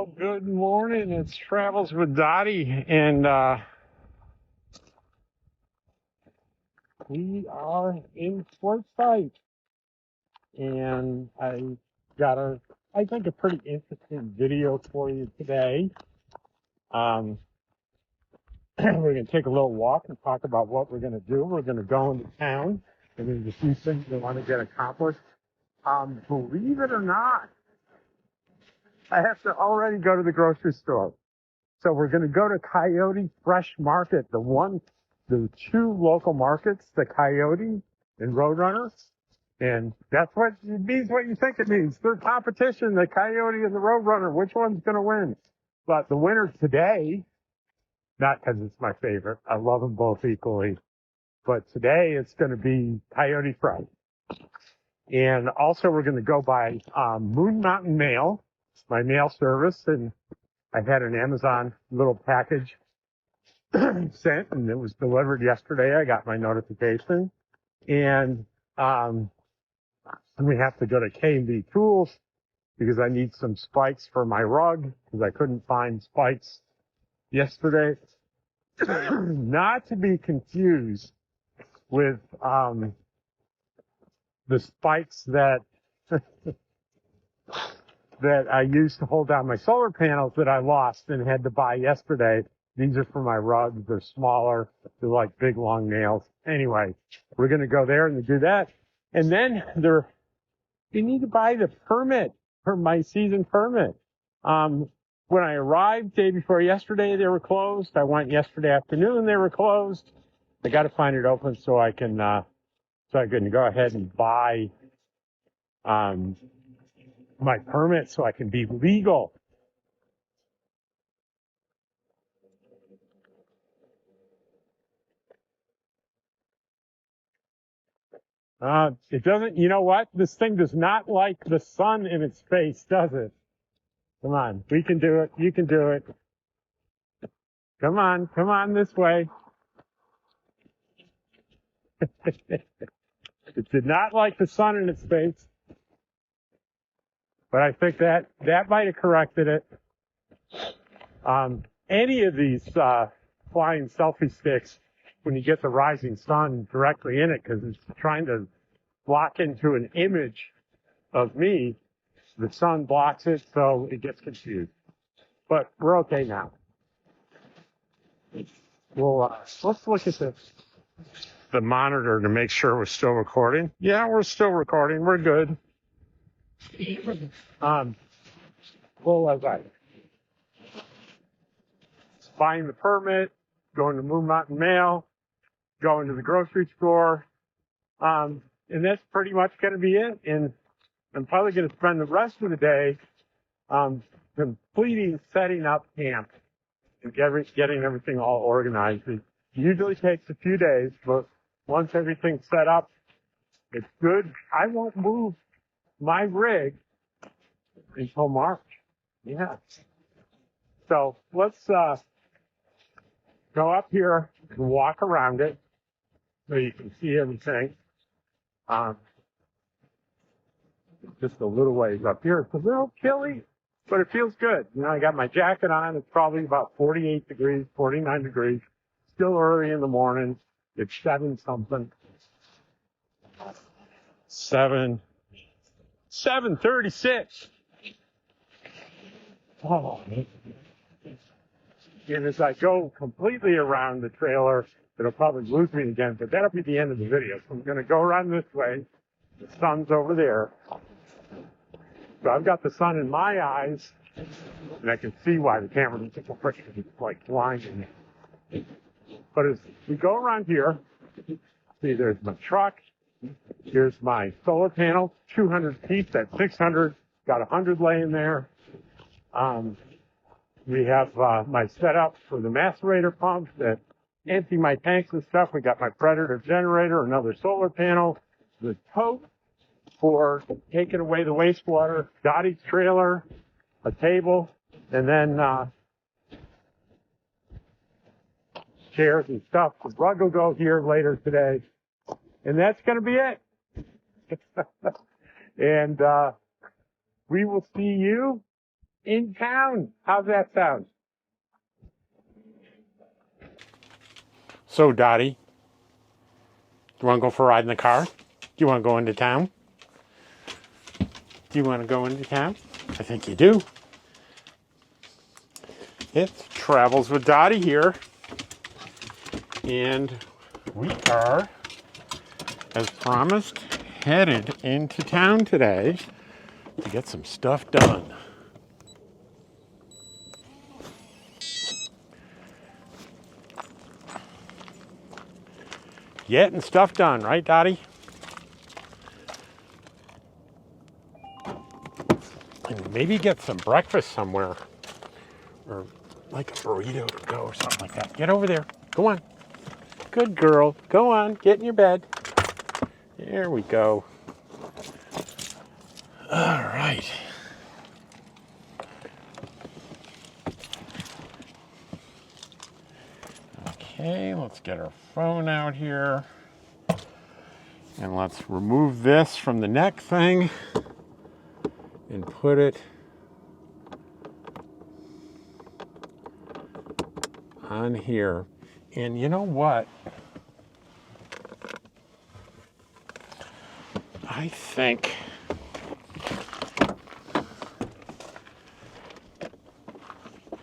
Well, good morning. It's Travels with Dottie, and we are in Quartzsite. And I got I think, a pretty interesting video for you today. We're going to take a little walk and talk about what we're going to do. We're going to go into town, and there's a few things we want to get accomplished. Believe it or not, I have to already go to the grocery store. So we're going to go to Coyote Fresh Market, the two local markets, the Coyote and Roadrunner. And that's what it means, what you think it means. They're competition, the Coyote and the Roadrunner. Which one's going to win? But the winner today, not because it's my favorite, I love them both equally, but today it's going to be Coyote Fresh. And also we're going to go by Moon Mountain Mail, my mail service, and I had an Amazon little package sent, and it was delivered yesterday. I got my notification. And we have to go to K&B Tools because I need some spikes for my rug because I couldn't find spikes yesterday. Not to be confused with the spikes that that I used to hold down my solar panels that I lost and had to buy yesterday. These are for my rugs. They're smaller. They're like big, long nails. Anyway, we're going to go there and do that. And then you need to buy the permit for my season permit. When I arrived day before yesterday, they were closed. I went yesterday afternoon. They were closed. I got to find it open so I can go ahead and buy, my permit so I can be legal. It doesn't, you know what? This thing does not like the sun in its face, does it? Come on, we can do it. You can do it. Come on this way. It did not like the sun in its face. But I think that might have corrected it. Any of these flying selfie sticks, when you get the rising sun directly in it, because it's trying to block into an image of me, the sun blocks it, so it gets confused. But we're okay now. Well, let's look at the monitor to make sure we're still recording. Yeah, we're still recording. We're good. What was I? Buying the permit, going to Moon Mountain Mail, going to the grocery store, and that's pretty much going to be it. And I'm probably going to spend the rest of the day completing setting up camp and getting everything all organized. It usually takes a few days, but once everything's set up, it's good. I won't move my rig until March. Yeah. So let's go up here and walk around it so you can see everything. Just a little ways up here. It's a little chilly, but it feels good. You know, I got my jacket on. It's probably about 48 degrees, 49 degrees. Still early in the morning. It's 7-something. 7:36. Oh. And as I go completely around the trailer, it'll probably lose me again, but that'll be the end of the video. So I'm going to go around this way. The sun's over there. So I've got the sun in my eyes, and I can see why the camera is like blinding me. But as we go around here, see, there's my truck. Here's my solar panel, 200 feet, that's 600. Got 100 laying there. We have my setup for the macerator pump that empty my tanks and stuff. We got my Predator generator, another solar panel, the tote for taking away the wastewater, Dottie's trailer, a table, and then chairs and stuff. The rug will go here later today. And that's going to be it. And we will see you in town. How's that sound? So, Dottie, do you want to go for a ride in the car? Do you want to go into town? Do you want to go into town? I think you do. It's Travels with Dottie here. And we are, as promised, headed into town today to get some stuff done. Getting stuff done, right, Dottie? And maybe get some breakfast somewhere. Or like a burrito to go or something like that. Get over there. Go on. Good girl. Go on. Get in your bed. There we go. All right. Okay, let's get our phone out here. And let's remove this from the neck thing and put it on here. And you know what? I think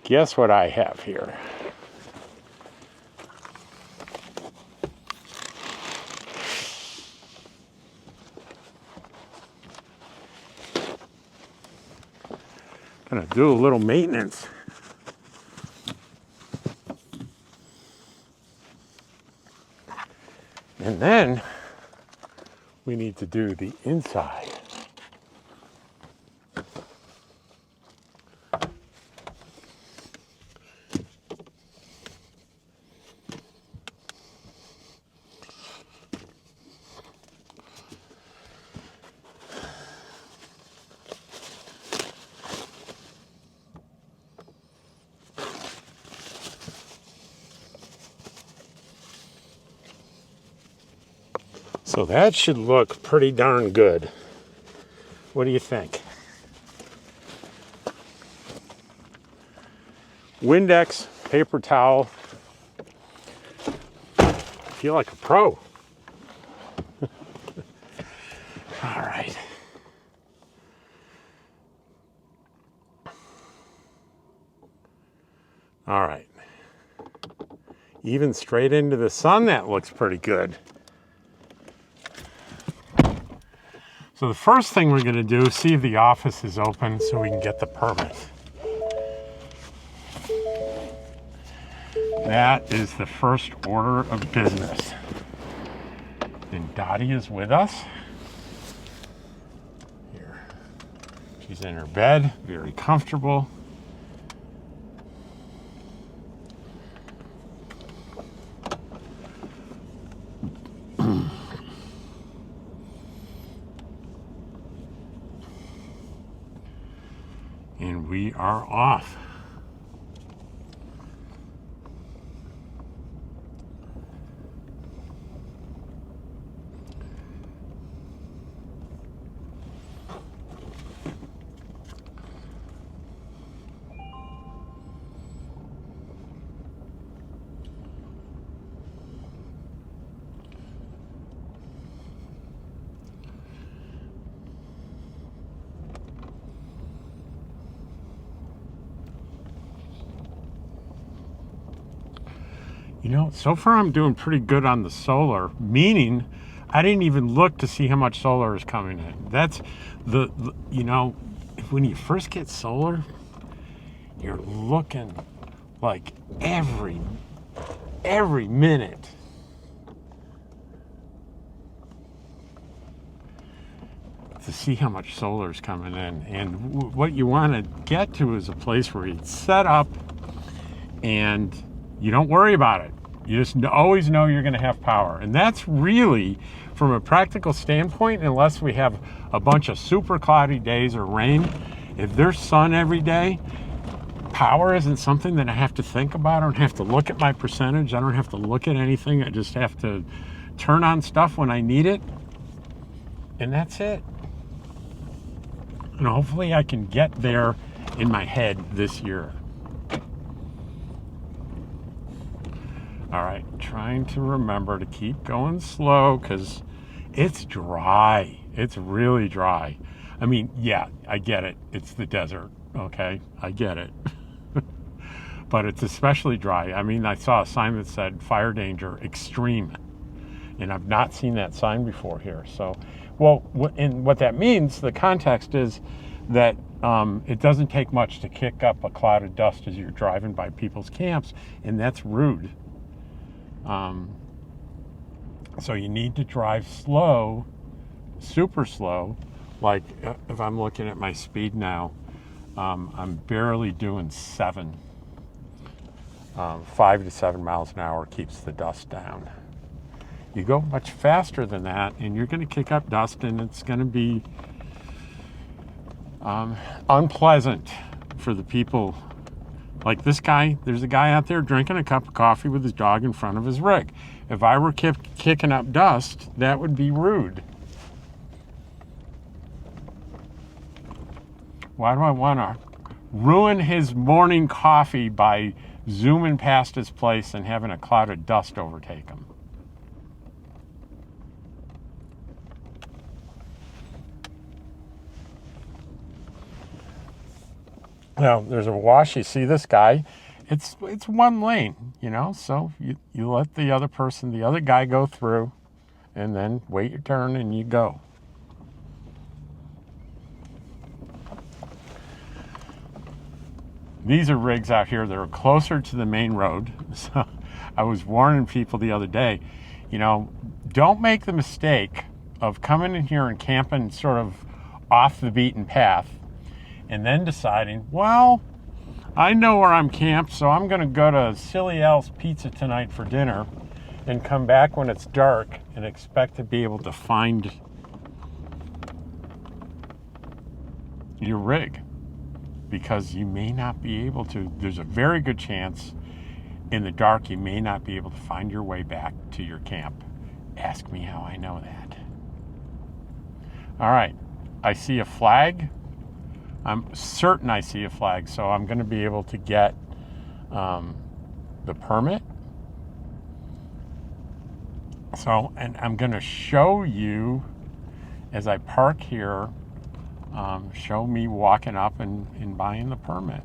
guess what I have here? Gonna do a little maintenance. And then we need to do the inside. So that should look pretty darn good. What do you think? Windex, paper towel. I feel like a pro. All right. All right. Even straight into the sun, that looks pretty good. So the first thing we're going to do is see if the office is open so we can get the permit. That is the first order of business. And Dottie is with us. Here. She's in her bed, very comfortable. And we are off. You know, so far I'm doing pretty good on the solar, meaning I didn't even look to see how much solar is coming in. That's you know, when you first get solar, you're looking like every minute. To see how much solar is coming in. And what you want to get to is a place where it's set up and you don't worry about it. You just always know you're going to have power. And that's really, from a practical standpoint, unless we have a bunch of super cloudy days or rain, if there's sun every day, power isn't something that I have to think about. I don't have to look at my percentage. I don't have to look at anything. I just have to turn on stuff when I need it. And that's it. And hopefully I can get there in my head this year. All right, trying to remember to keep going slow because it's dry. It's really dry. I mean, yeah, I get it. It's the desert, okay? I get it. But it's especially dry. I mean, I saw a sign that said fire danger extreme, and I've not seen that sign before here. So, well, and what that means, the context is that it doesn't take much to kick up a cloud of dust as you're driving by people's camps, and that's rude. So you need to drive slow, super slow. Like if I'm looking at my speed now, I'm barely doing 7. 5 to 7 miles an hour keeps the dust down. You go much faster than that, and you're going to kick up dust, and it's going to be unpleasant for the people. Like this guy, there's a guy out there drinking a cup of coffee with his dog in front of his rig. If I were kicking up dust, that would be rude. Why do I want to ruin his morning coffee by zooming past his place and having a cloud of dust overtake him? Now, there's a wash. You see this guy. It's one lane, you know, so you let the other guy go through, and then wait your turn and you go. These are rigs out here that are closer to the main road. So I was warning people the other day, you know, don't make the mistake of coming in here and camping sort of off the beaten path and then deciding, well, I know where I'm camped, so I'm going to go to Silly Al's Pizza tonight for dinner and come back when it's dark and expect to be able to find your rig, because you may not be able to. There's a very good chance in the dark you may not be able to find your way back to your camp. Ask me how I know that. All right, I see a flag. I'm certain I see a flag, so I'm going to be able to get the permit. So, and I'm going to show you as I park here, show me walking up and buying the permit.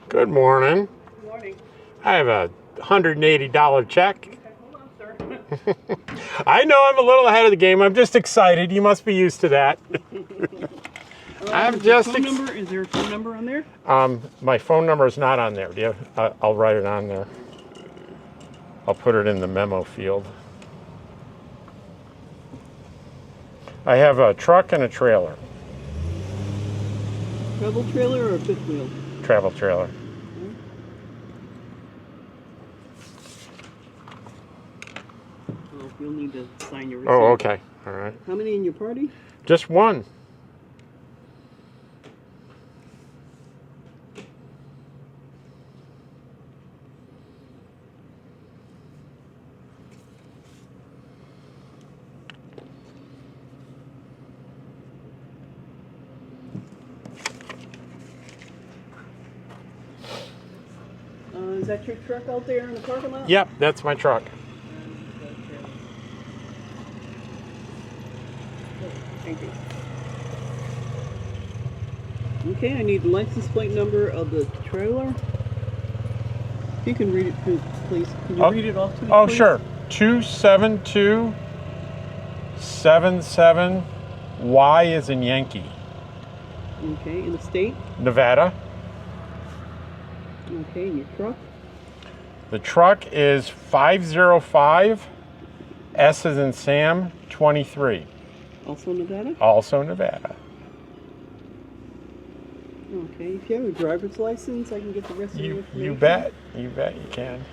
Good morning. Good morning. I have a $180 check. Okay, hold on, sir. I know I'm a little ahead of the game. I'm just excited. You must be used to that. I'm just. Is there a phone number on there? My phone number is not on there. Do you? I'll write it on there. I'll put it in the memo field. I have a truck and a trailer. Travel trailer or fifth wheel? Travel trailer. Well, you'll need to sign your receipt. Oh, okay. All right. How many in your party? Just one. Is that your truck out there in the parking lot? Yep, that's my truck. Thank you. Okay, I need the license plate number of the trailer. If you can read it, please. Can you read it off to me, Oh, please? sure. 27277 Y as in Yankee. Okay, in the state? Nevada. Okay, and your truck? The truck is 505 S as in Sam 23. Also Nevada? Also Nevada. Okay, if you have a driver's license, I can get the rest of your information. You bet. You bet you can.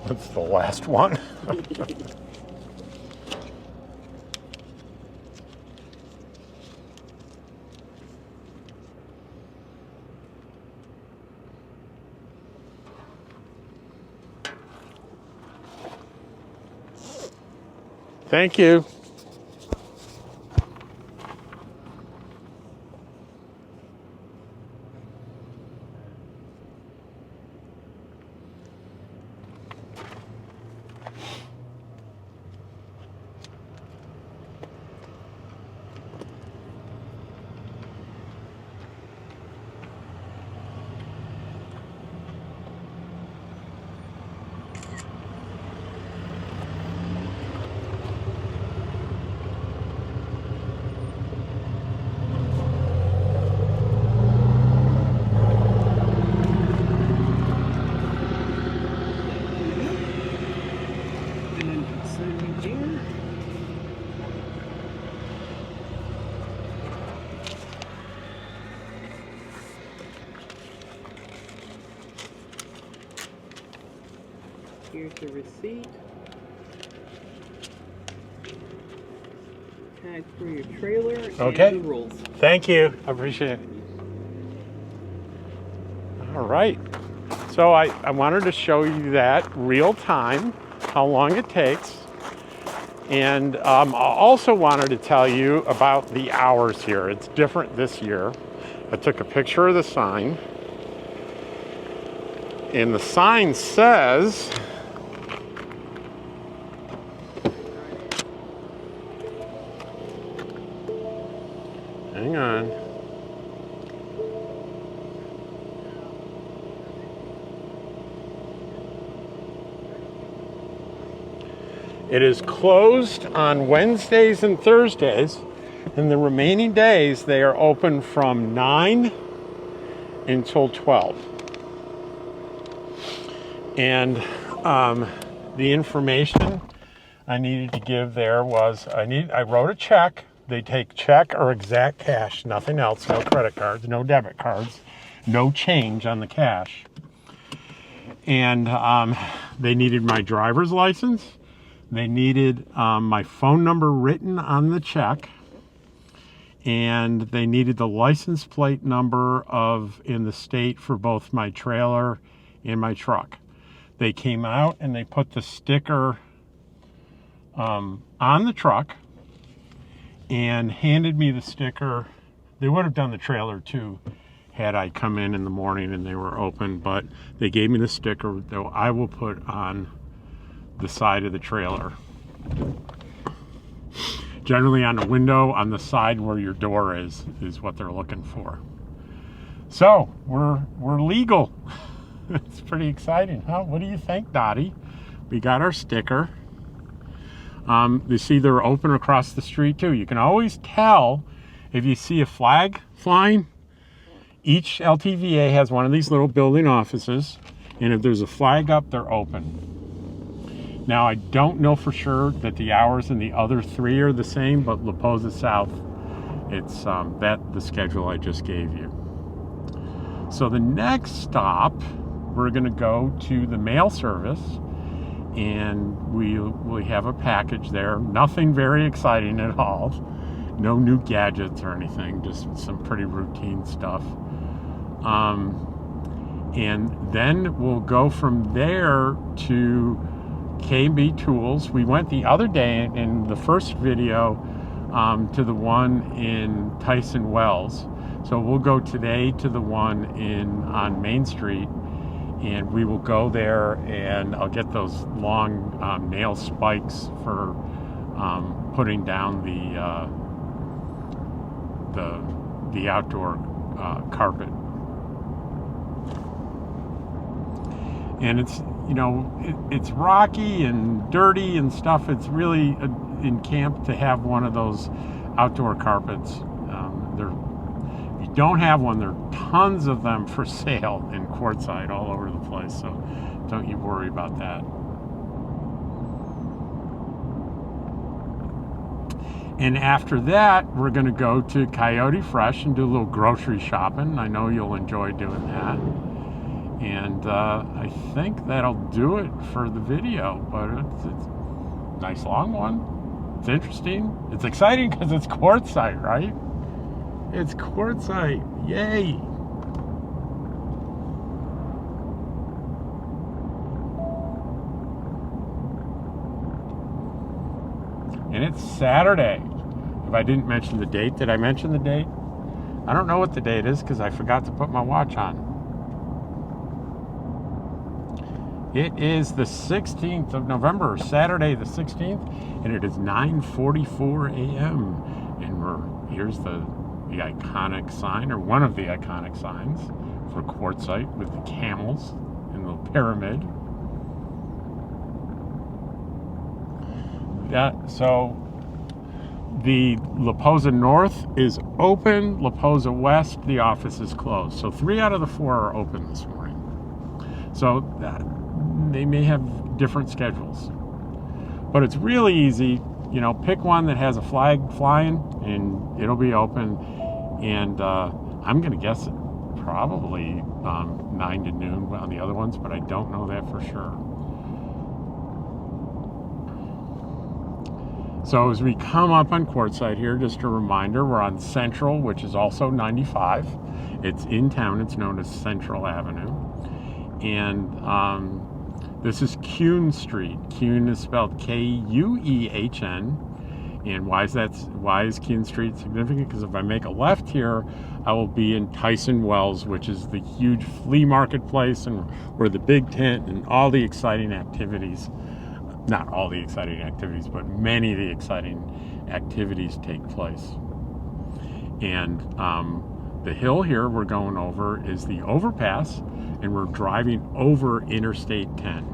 That's the last one. Thank you. And sign right there. Here's the receipt. Tag for your trailer Okay. and the rules. Thank you. I appreciate it. All right. So I wanted to show you that real time, how long it takes. And I also wanted to tell you about the hours here. It's different this year. I took a picture of the sign. And the sign says, hang on. It is closed on Wednesdays and Thursdays, and the remaining days they are open from 9 until 12. And the information I needed to give there was I wrote a check. They take check or exact cash, nothing else, no credit cards, no debit cards, no change on the cash. And they needed my driver's license. They needed my phone number written on the check, and they needed the license plate number in the state for both my trailer and my truck. They came out and they put the sticker on the truck and handed me the sticker. They would have done the trailer too had I come in the morning and they were open, but they gave me the sticker that I will put on the side of the trailer. Generally on the window on the side where your door is what they're looking for. So we're legal. It's pretty exciting, huh? What do you think, Dottie? We got our sticker. You see they're open across the street too. You can always tell if you see a flag flying. Each LTVA has one of these little building offices, and if there's a flag up, they're open. Now, I don't know for sure that the hours in the other three are the same, but La Posa South, it's the schedule I just gave you. So the next stop, we're going to go to the mail service, and we have a package there. Nothing very exciting at all. No new gadgets or anything, just some pretty routine stuff. And then we'll go from there to KB Tools. We went the other day in the first video to the one in Tyson Wells. So we'll go today to the one on Main Street, and we will go there and I'll get those long nail spikes for putting down the outdoor carpet. And it's, you know, it's rocky and dirty and stuff. It's really in camp to have one of those outdoor carpets. If you don't have one, there are tons of them for sale in Quartzsite all over the place, so don't you worry about that. And after that, we're going to go to Coyote Fresh and do a little grocery shopping. I know you'll enjoy doing that. And I think that'll do it for the video, but it's a nice long one. It's interesting. It's exciting because it's Quartzsite, right? It's Quartzsite. Yay! And it's Saturday. If I didn't mention the date, did I mention the date? I don't know what the date is because I forgot to put my watch on. It is the 16th of November, Saturday the 16th, and it is 9:44 a.m. And here's the iconic sign, or one of the iconic signs for Quartzsite with the camels and the pyramid. So the La Posa North is open, La Posa West, the office is closed. So 3 out of the 4 are open this morning. So they may have different schedules, but it's really easy. You know, pick one that has a flag flying and it'll be open. And I'm going to guess probably 9 to noon on the other ones, but I don't know that for sure. So as we come up on Quartzsite here, just a reminder, we're on Central, which is also 95. It's in town. It's known as Central Avenue. And this is Kuehn Street. Kuehn is spelled Kuehn. And why is Kuehn Street significant? Because if I make a left here, I will be in Tyson Wells, which is the huge flea marketplace and where the big tent and all the exciting activities, not all the exciting activities, but many of the exciting activities take place. And the hill here we're going over is the overpass, and we're driving over Interstate 10.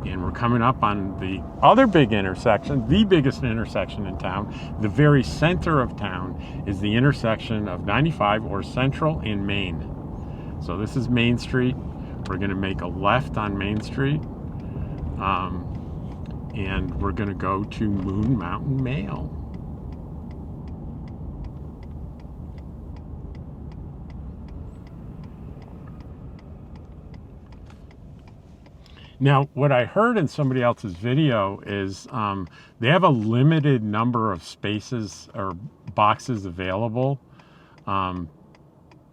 And we're coming up on the other big intersection, the biggest intersection in town. The very center of town is the intersection of 95 or Central and Main. So this is Main Street. We're going to make a left on Main Street. And we're going to go to Moon Mountain Mail. Now, what I heard in somebody else's video is they have a limited number of spaces or boxes available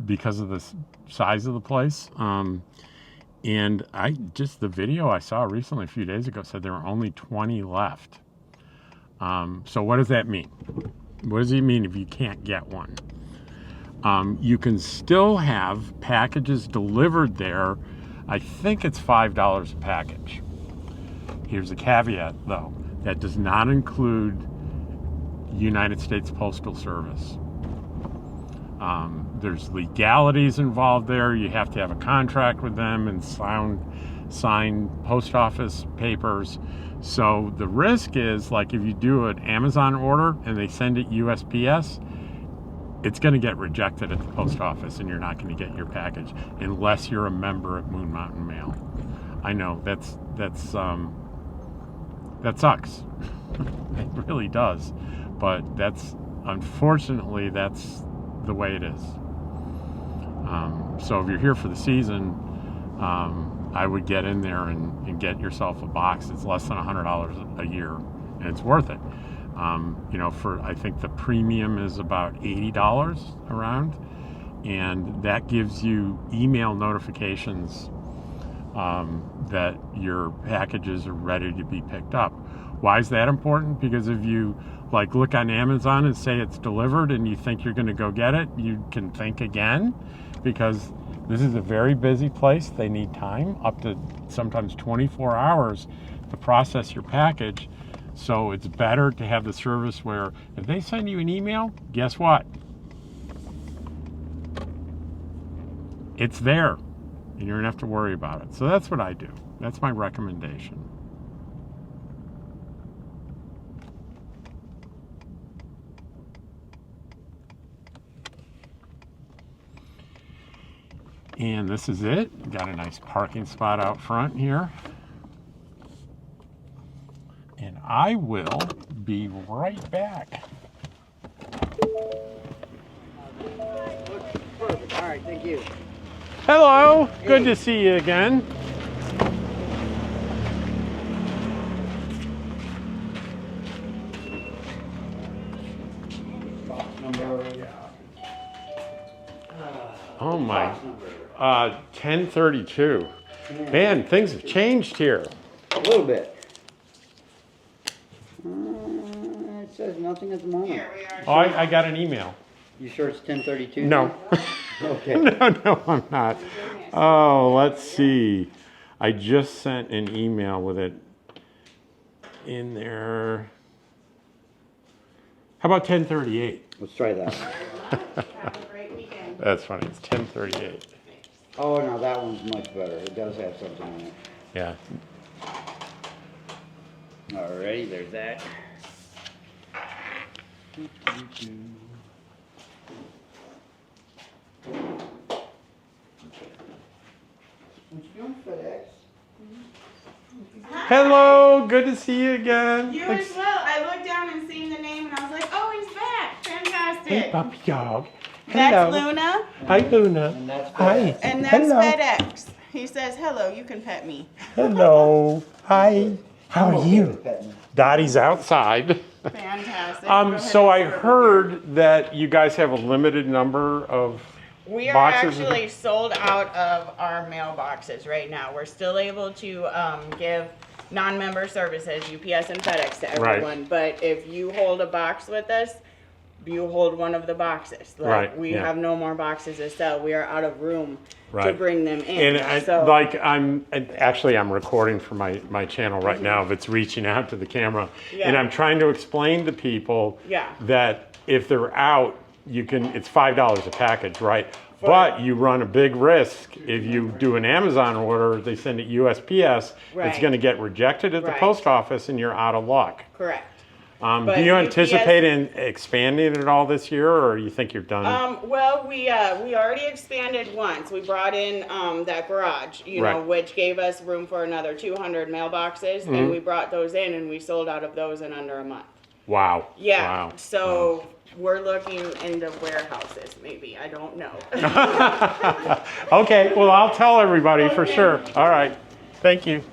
because of the size of the place. And the video I saw recently, a few days ago, said there are only 20 left. So what does that mean? What does it mean if you can't get one? You can still have packages delivered there. I think it's $5 a package. Here's a caveat, though. That does not include United States Postal Service. There's legalities involved there. You have to have a contract with them and sign post office papers. So the risk is, like, if you do an Amazon order and they send it USPS, it's going to get rejected at the post office and you're not going to get your package unless you're a member at Moon Mountain Mail. I know that sucks. It really does. But unfortunately, that's the way it is. So if you're here for the season, I would get in there and get yourself a box. It's less than $100 a year, and it's worth it. I think the premium is about $80 around, and that gives you email notifications that your packages are ready to be picked up. Why is that important? Because if you look on Amazon and say it's delivered and you think you're going to go get it, you can think again, because this is a very busy place. They need time, up to sometimes 24 hours to process your package. So it's better to have the service where if they send you an email, guess what? It's there, and you don't have to worry about it. So that's what I do. That's my recommendation. And this is it. Got a nice parking spot out front here. And I will be right back. Perfect. All right, thank you. Hello, good to see you again. Oh my, 1032. Man, things have changed here. A little bit. It says nothing at the moment. Oh, I got an email. You sure it's 1032? No. Okay. No, I'm not. Oh, let's see. I just sent an email with it in there. How about 1038? Let's try that. Have a great weekend. That's funny. It's 1038. Oh, no, that one's much better. It does have something on it. Yeah. Alrighty, there's that. What you doing, FedEx? Hello, good to see you again. You as well. I looked down and seen the name and I was like, oh, he's back. Fantastic. Hey, puppy dog. That's Hello. Luna. Hi, Luna. And that's Hi. FedEx. And that's Hello. FedEx. He says, hello, you can pet me. Hello. Hi. How are you? Petting. Dottie's outside. Fantastic. Go ahead So I and serve. heard that you guys have a limited number of We are boxes. actually sold out of our mailboxes right now. We're still able to give non-member services, UPS and FedEx to Right. everyone. But if you hold a box with us, you hold one of the boxes. Like, Right, we yeah. have no more boxes to sell. We are out of room to Right. bring them in. And so, I'm recording for my channel right now. If it's reaching out to the camera, Yeah. and I'm trying to explain to people Yeah. that if they're out, it's $5 a package, right? But you run a big risk if you do an Amazon order. They send it USPS. It's Right. going to get rejected at the Right. post office, and you're out of luck. correct. Do But you UPS anticipate in expanding it all this year, or you think you're done? Well, we already expanded once. We brought in that garage, you know, Right. which gave us room for another 200 mailboxes, Mm-hmm. and we brought those in, and we sold out of those in under a month. Wow. Yeah. Wow. So we're looking into warehouses, maybe. I don't know. Okay, well, I'll tell everybody for sure. All right. Thank you.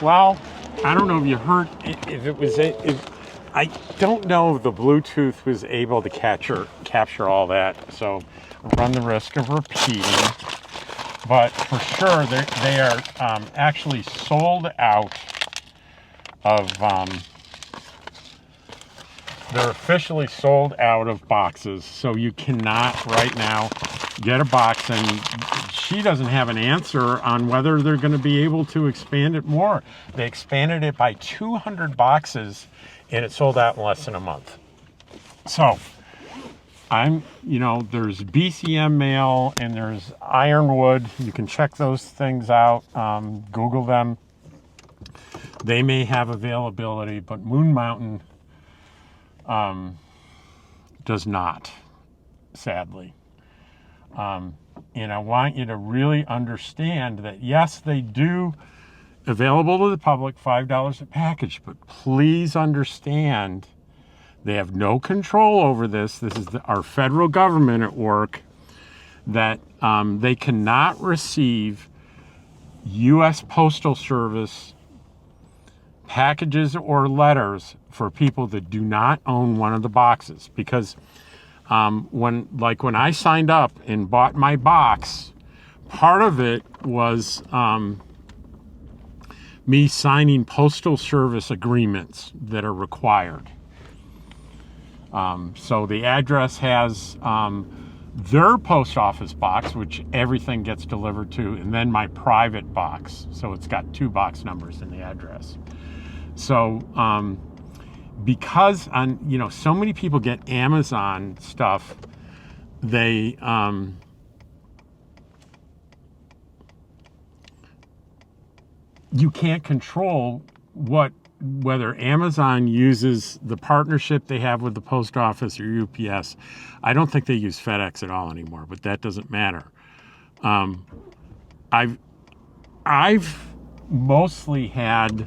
Well, I don't know if you heard if it was I don't know if the Bluetooth was able to capture all that, so I run the risk of repeating. But for sure, they are actually sold out of. They're officially sold out of boxes, so you cannot right now get a box. And she doesn't have an answer on whether they're going to be able to expand it more. They expanded it by 200 boxes, and it sold out in less than a month. So there's BCM mail and there's Ironwood. You can check those things out. Google them. They may have availability, but Moon Mountain does not, sadly. And I want you to really understand that, yes, they do available to the public, $5 a package, but please understand they have no control over this. This is our federal government at work, that they cannot receive U.S. Postal Service packages or letters for people that do not own one of the boxes. Because when I signed up and bought my box, part of it was me signing Postal Service agreements that are required. So the address has their post office box, which everything gets delivered to, and then my private box. So it's got 2 box numbers in the address. So because so many people get Amazon stuff, they you can't control whether Amazon uses the partnership they have with the post office or UPS. I don't think they use FedEx at all anymore, but that doesn't matter. I've mostly had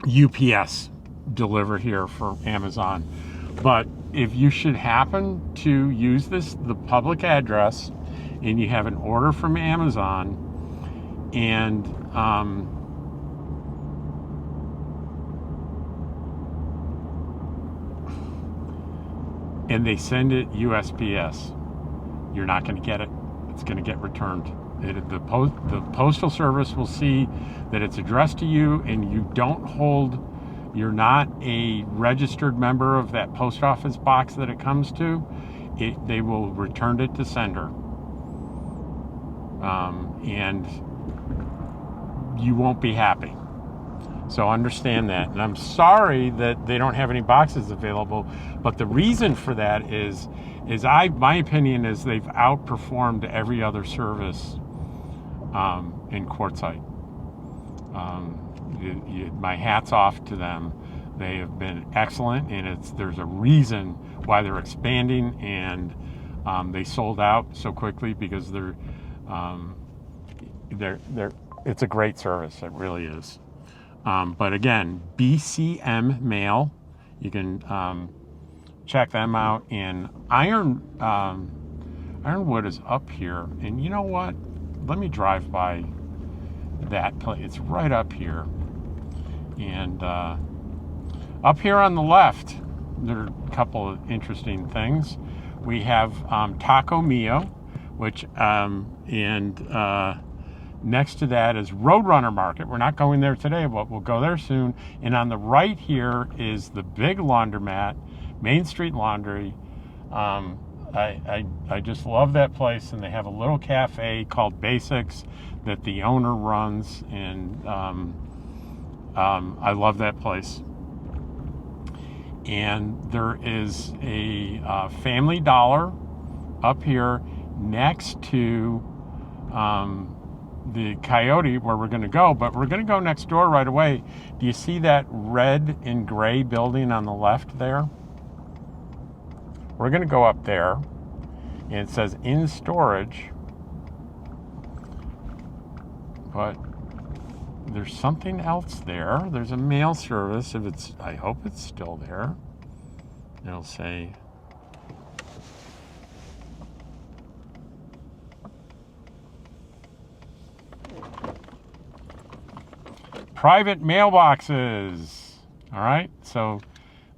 UPS deliver here for Amazon, but if you should happen to use the public address, and you have an order from Amazon, and they send it USPS, you're not going to get it. It's going to get returned. The postal service will see that it's addressed to you, and you're not a registered member of that post office box that it comes to. They will return it to sender, and you won't be happy. So understand that. And I'm sorry that they don't have any boxes available, but the reason for that is my opinion is they've outperformed every other service in Quartzsite. My hat's off to them. They have been excellent, and there's a reason why they're expanding, and they sold out so quickly because it's a great service. It really is. But again, BCM Mail, you can check them out. And Ironwood is up here. And you know what? Let me drive by that place. It's right up here. And up here on the left, there are a couple of interesting things. We have Taco Mio, which next to that is Roadrunner Market. We're not going there today, but we'll go there soon. And on the right here is the big laundromat, Main Street Laundry. I just love that place, and they have a little cafe called Basics that the owner runs, and I love that place. And there is a Family Dollar up here next to the Coyote, where we're going to go, but we're going to go next door right away. Do you see that red and gray building on the left there? We're going to go up there, and it says in storage, but there's something else there. There's a mail service. I hope it's still there. It'll say private mailboxes. All right, so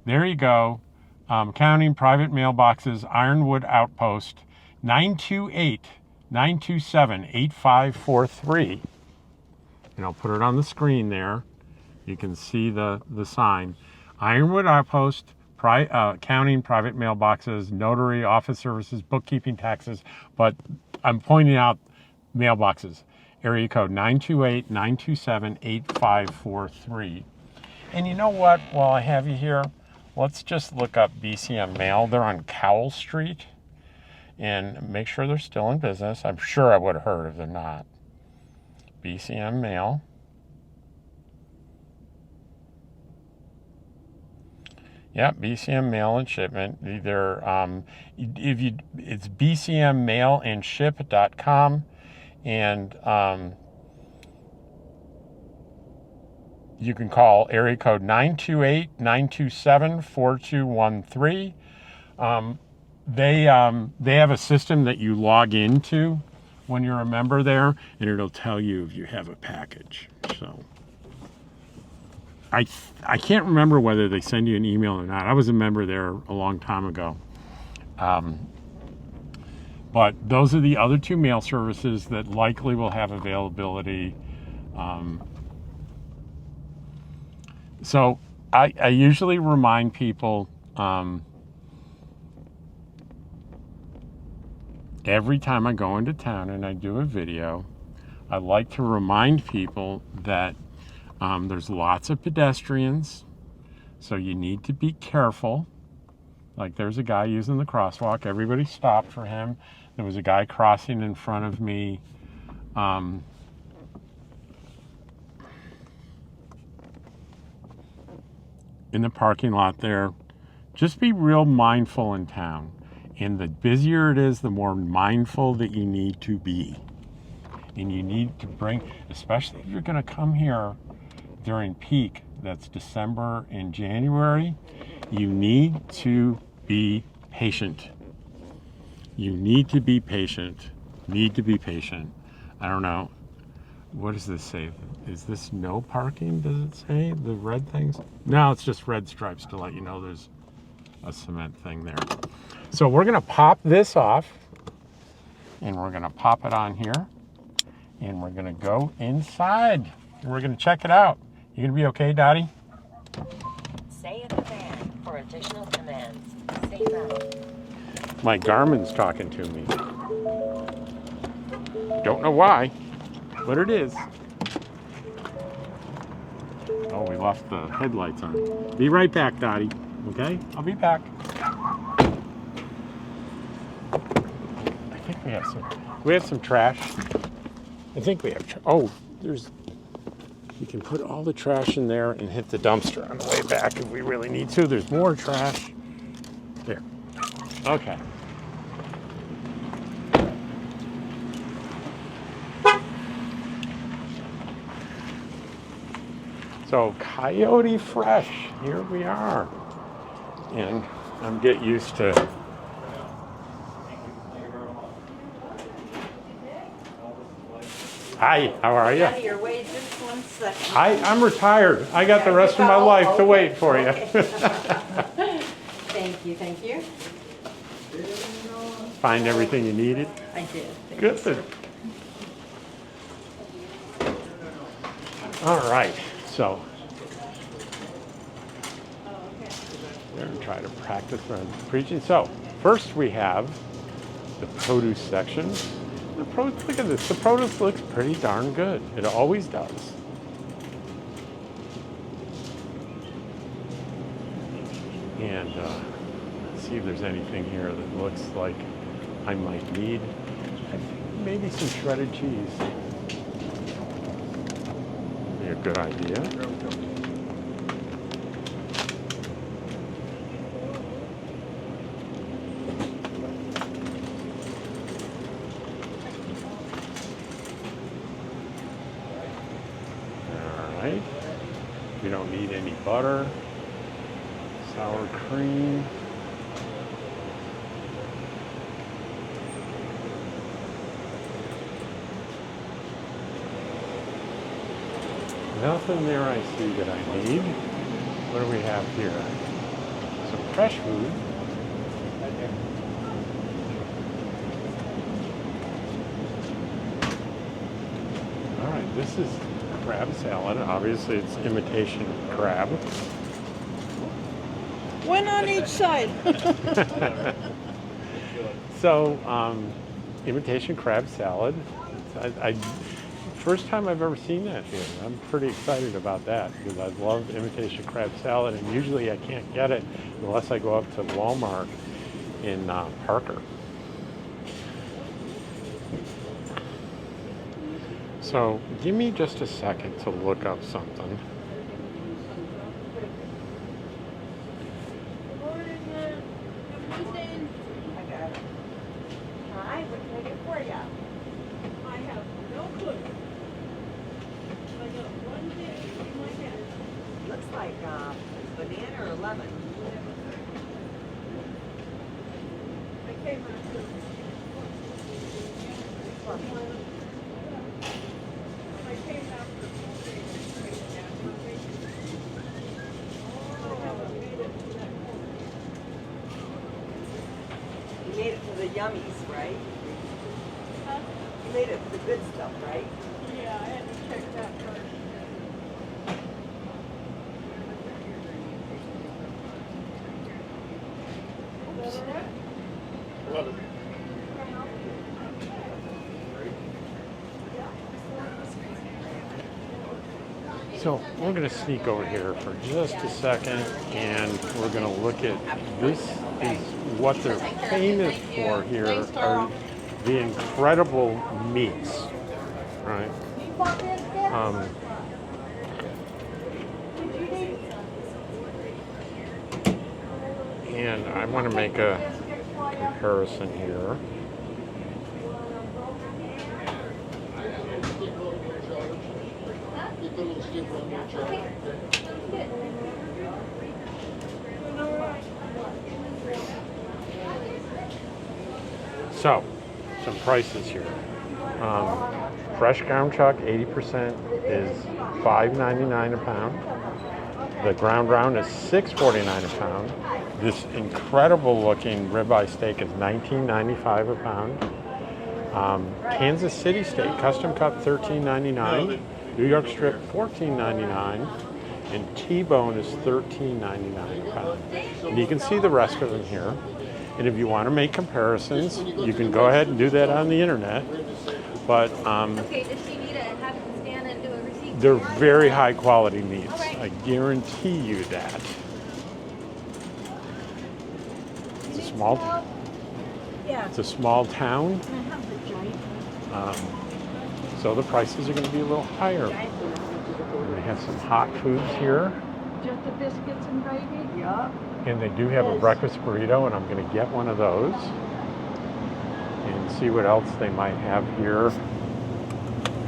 there you go. Counting private mailboxes, Ironwood Outpost, 928-927-8543. And I'll put it on the screen there. You can see the sign. Ironwood Outpost, counting private mailboxes, notary, office services, bookkeeping, taxes. But I'm pointing out mailboxes. Area code 928-927-8543. And you know what? While I have you here, let's just look up BCM Mail. They're on Cowell Street. And make sure they're still in business. I'm sure I would have heard if they're not. BCM Mail. Yep, BCM Mail and Shipment. Either it's bcmmailandship.com, and you can call area code 928-927-4213. They have a system that you log into when you're a member there, and it'll tell you if you have a package. So I can't remember whether they send you an email or not. I was a member there a long time ago. But those are the other 2 mail services that likely will have availability. So I usually remind people every time I go into town and I do a video, I like to remind people that there's lots of pedestrians, so you need to be careful. Like there's a guy using the crosswalk. Everybody stopped for him. There was a guy crossing in front of me. In the parking lot there. Just be real mindful in town. And the busier it is, the more mindful that you need to be. And you need to bring, especially if you're going to come here during peak, that's December and January, you need to be patient. You need to be patient. Need to be patient. I don't know. What does this say? Is this no parking, does it say? The red things? No, it's just red stripes to let you know there's a cement thing there. So we're gonna pop this off and we're gonna pop it on here and we're gonna go inside and we're gonna check it out. You gonna be okay, Dottie? Say a command for additional commands. Safe out. My Garmin's talking to me. Don't know why, but it is. Oh, we left the headlights on. Be right back, Dottie. Okay? I'll be back. I think we have some trash. I think we have, oh, you can put all the trash in there and hit the dumpster on the way back if we really need to. There's more trash. There. Okay. So Coyote Fresh, here we are. And I'm getting used to. Hi, how are you? Out of your way just 1 second. I'm retired. I got the rest of my life to wait for you. Thank you, thank you. Find everything you needed? I did. Thank Good. you. All right, so we're going to try to practice on preaching. So first we have the produce section. Look at this. The produce looks pretty darn good. It always does. And let's see if there's anything here that looks like I might need. Maybe some shredded cheese. Be a good idea. Alright. We don't need any butter. Sour cream. Nothing there I see that I need. What do we have here? Some fresh food. All right, this is crab salad. Obviously, it's imitation crab. One on each side. So, imitation crab salad. First time I've ever seen that here. I'm pretty excited about that because I love imitation crab salad, and usually I can't get it unless I go up to Walmart in Parker. So give me just a second to look up something. Hi, what can I do for you? I have no clue. I got one thing in my head. Looks like banana or lemon. I came after. I came after. You made it for the yummies, right? Huh? You made it for the good stuff, right? Yeah, I had to check that first. So we're going to sneak over here for just a second, and we're going to look at this. Is what they're famous for here are the incredible meats, right? And I want to make a comparison here. So, some prices here. Fresh ground chuck, 80% is $5.99 a pound. The ground round is $6.49 a pound. This incredible looking ribeye steak is $19.95 a pound. Kansas City steak, custom cut, $13.99. New York strip, $14.99. And T-bone is $13.99 a pound. And you can see the rest of them here. And if you want to make comparisons, you can go ahead and do that on the internet. But Okay, does she need to have it scan and do a receipt? they're very high quality meats. I guarantee you that. It's a small, it's a small town. So the prices are going to be a little higher. And they have some hot foods here. Just the biscuits and gravy? Yup. And they do have a breakfast burrito, and I'm going to get one of those and see what else they might have here.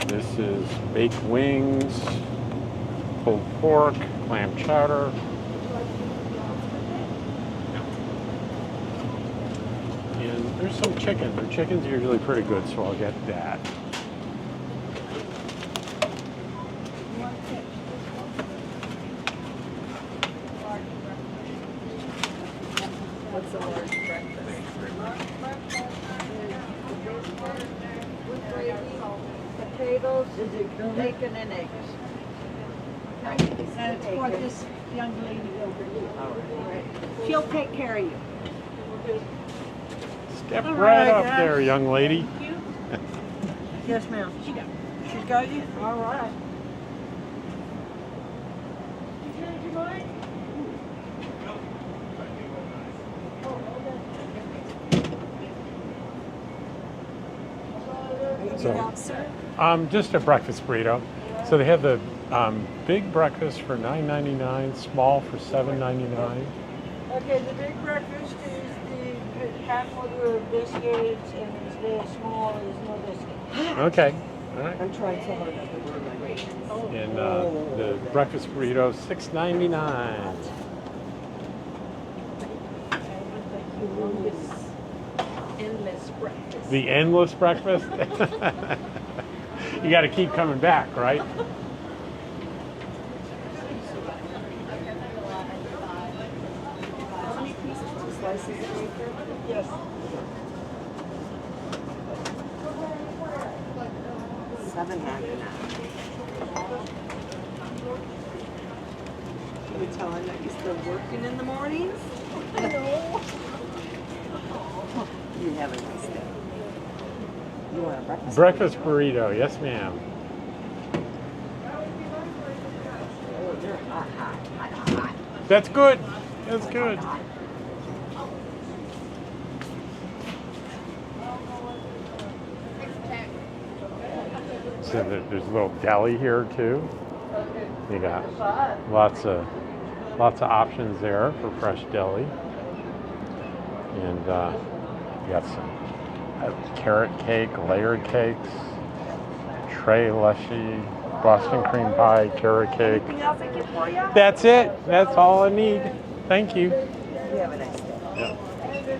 This is baked wings, pulled pork, clam chowder. And there's some chicken. The chicken's usually pretty good, so I'll get that. What's a large breakfast? With gravy, potatoes, bacon, and eggs. And it's for this young lady over here. She'll take care of you. Step All right right, up guys. there, young lady. Yes, ma'am. She's got you? All right. So, just a breakfast burrito. So they have the big breakfast for $9.99, small for $7.99. Okay, the big breakfast is the hamburger biscuits, and the small is no biscuit. Okay, all right. I'm trying so hard not to burn my face. And the breakfast burrito, $6.99. Endless breakfast. The endless breakfast. You got to keep coming back, right? How many pieces? 2 slices of bacon? Yes. $7.99. Can you tell him that you're still working in the mornings? No. You have a nice day. You want a breakfast? Breakfast burrito, yes ma'am. Oh, they're hot. That's good. That's good. So there's a little deli here too. You got lots of options there for fresh deli, and you got some carrot cake, layered cakes, tray lushy, Boston cream pie, carrot cake. Anything else I can for you? That's it. That's all I need. Thank you. You have a nice day. Yep.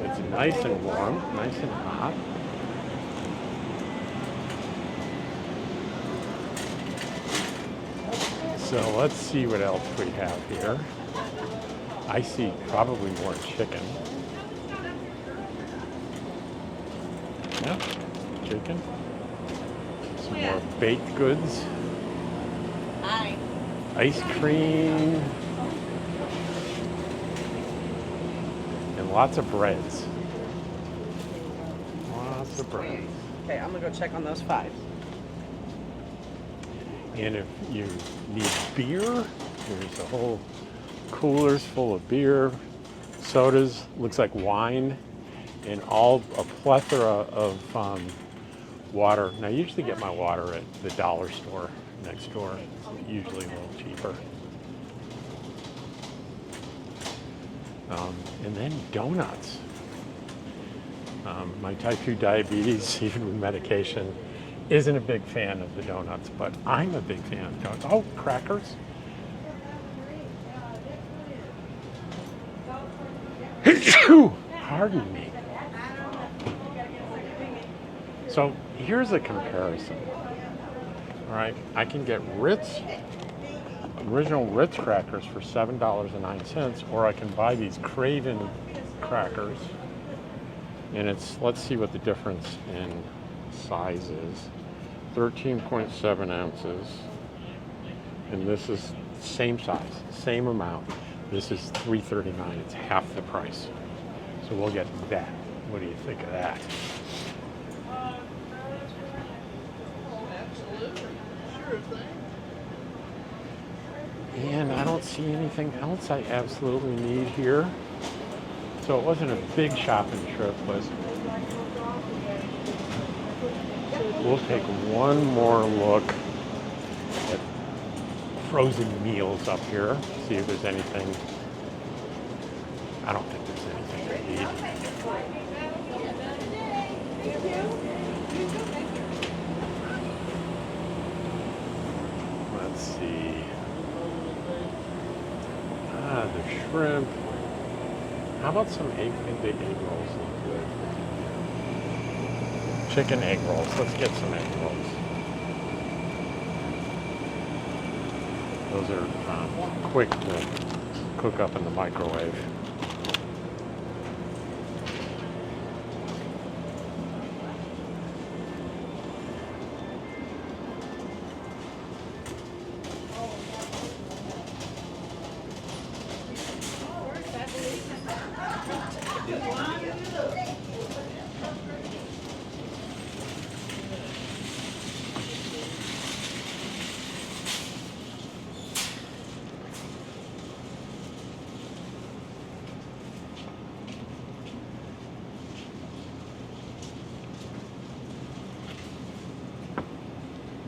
It's nice and warm, nice and hot. So let's see what else we have here. I see probably more chicken. Yep, chicken. Some more baked goods. Hi. Ice cream. And lots of breads. Lots of breads. Okay, I'm gonna go check on those 5. And if you need beer, there's a whole coolers full of beer, sodas, looks like wine, and all a plethora of water. Now, I usually get my water at the dollar store next door. It's usually a little cheaper. And then donuts. My type 2 diabetes, even with medication, isn't a big fan of the donuts, but I'm a big fan of donuts. Oh, crackers. Pardon me. So here's a comparison. All right, I can get Ritz, original Ritz crackers for $7.09, or I can buy these Craven crackers, and it's, let's see what the difference in size is. 13.7 ounces, and this is same size, same amount. This is $3.39. It's half the price. So we'll get that. What do you think of that? And I don't see anything else I absolutely need here. So it wasn't a big shopping trip, but we'll take one more look at frozen meals up here, see if there's anything. I don't think there's anything I need. Let's see. The shrimp. How about some egg? I think the egg rolls look good. Chicken egg rolls. Let's get some egg rolls. Those are quick to cook up in the microwave.